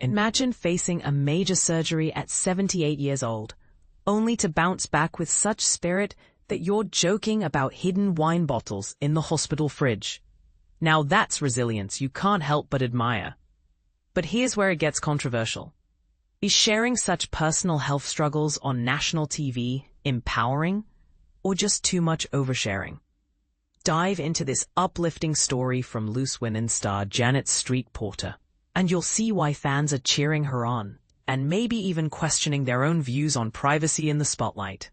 Imagine facing a major surgery at 78 years old, only to bounce back with such spirit that you're joking about hidden wine bottles in the hospital fridge. Now that's resilience you can't help but admire. But here's where it gets controversial. Is sharing such personal health struggles on national TV empowering, or just too much oversharing? Dive into this uplifting story from Loose Women star Janet Street Porter, and you'll see why fans are cheering her on, and maybe even questioning their own views on privacy in the spotlight.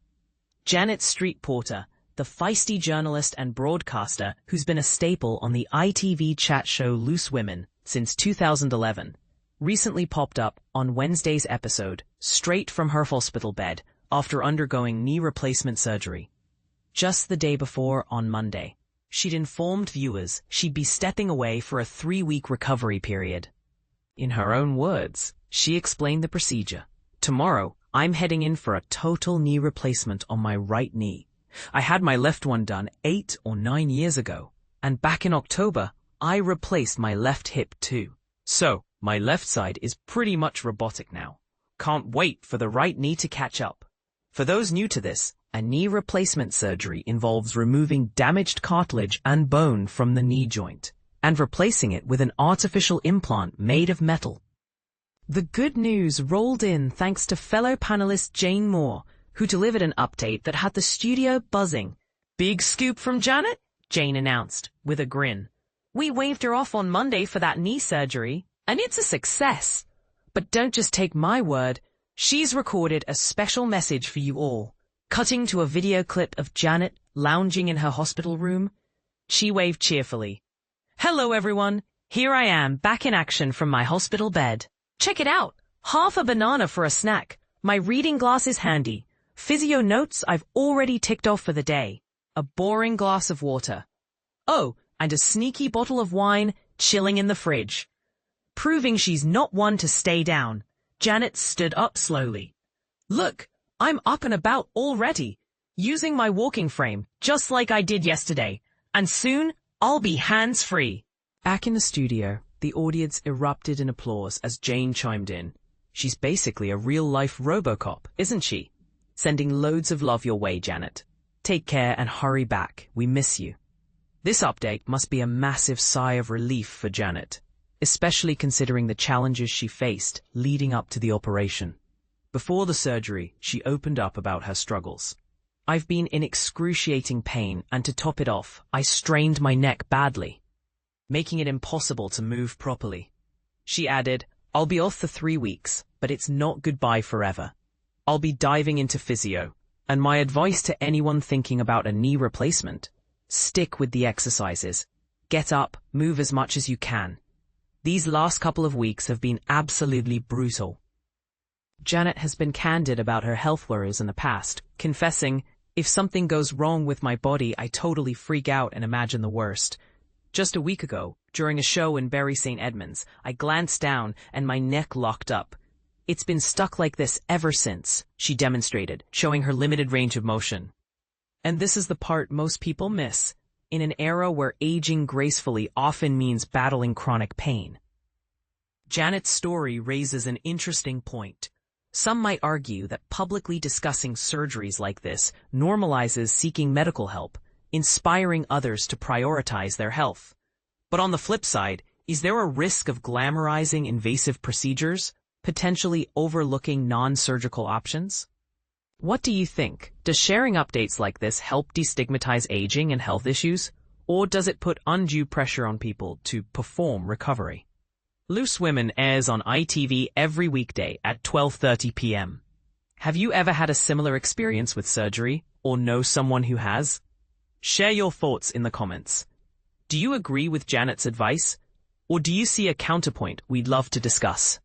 Janet Street Porter, the feisty journalist and broadcaster who's been a staple on the ITV chat show Loose Women since 2011, recently popped up on Wednesday's episode straight from her hospital bed after undergoing knee replacement surgery. Just the day before, on Monday, she'd informed viewers she'd be stepping away for a 3-week recovery period. In her own words, she explained the procedure. "Tomorrow, I'm heading in for a total knee replacement on my right knee. I had my left one done 8 or 9 years ago, and back in October, I replaced my left hip too. So, my left side is pretty much robotic now. Can't wait for the right knee to catch up." For those new to this, a knee replacement surgery involves removing damaged cartilage and bone from the knee joint and replacing it with an artificial implant made of metal. The good news rolled in thanks to fellow panelist Jane Moore, who delivered an update that had the studio buzzing. "Big scoop from Janet," Jane announced, with a grin. "We waved her off on Monday for that knee surgery, and it's a success. But don't just take my word. She's recorded a special message for you all." Cutting to a video clip of Janet lounging in her hospital room, she waved cheerfully. "Hello everyone, here I am back in action from my hospital bed. Check it out, half a banana for a snack, my reading glasses handy, physio notes I've already ticked off for the day, a boring glass of water. Oh, and a sneaky bottle of wine chilling in the fridge." Proving she's not one to stay down, Janet stood up slowly. "Look, I'm up and about already, using my walking frame just like I did yesterday, and soon I'll be hands-free." Back in the studio, the audience erupted in applause as Jane chimed in. "She's basically a real-life RoboCop, isn't she? Sending loads of love your way, Janet. Take care and hurry back. We miss you." This update must be a massive sigh of relief for Janet, especially considering the challenges she faced leading up to the operation. Before the surgery, she opened up about her struggles. "I've been in excruciating pain, and to top it off, I strained my neck badly, making it impossible to move properly." She added, "I'll be off for 3 weeks, but it's not goodbye forever. I'll be diving into physio, and my advice to anyone thinking about a knee replacement: stick with the exercises. Get up, move as much as you can. These last couple of weeks have been absolutely brutal." Janet has been candid about her health worries in the past, confessing, "If something goes wrong with my body, I totally freak out and imagine the worst. Just a week ago, during a show in Bury St. Edmunds, I glanced down and my neck locked up. It's been stuck like this ever since," she demonstrated, showing her limited range of motion. And this is the part most people miss, in an era where aging gracefully often means battling chronic pain. Janet's story raises an interesting point. Some might argue that publicly discussing surgeries like this normalizes seeking medical help, inspiring others to prioritize their health. But on the flip side, is there a risk of glamorizing invasive procedures, potentially overlooking non-surgical options? What do you think? Does sharing updates like this help destigmatize aging and health issues, or does it put undue pressure on people to perform recovery? Loose Women airs on ITV every weekday at 12:30 p.m. Have you ever had a similar experience with surgery, or know someone who has? Share your thoughts in the comments. Do you agree with Janet's advice, or do you see a counterpoint we'd love to discuss?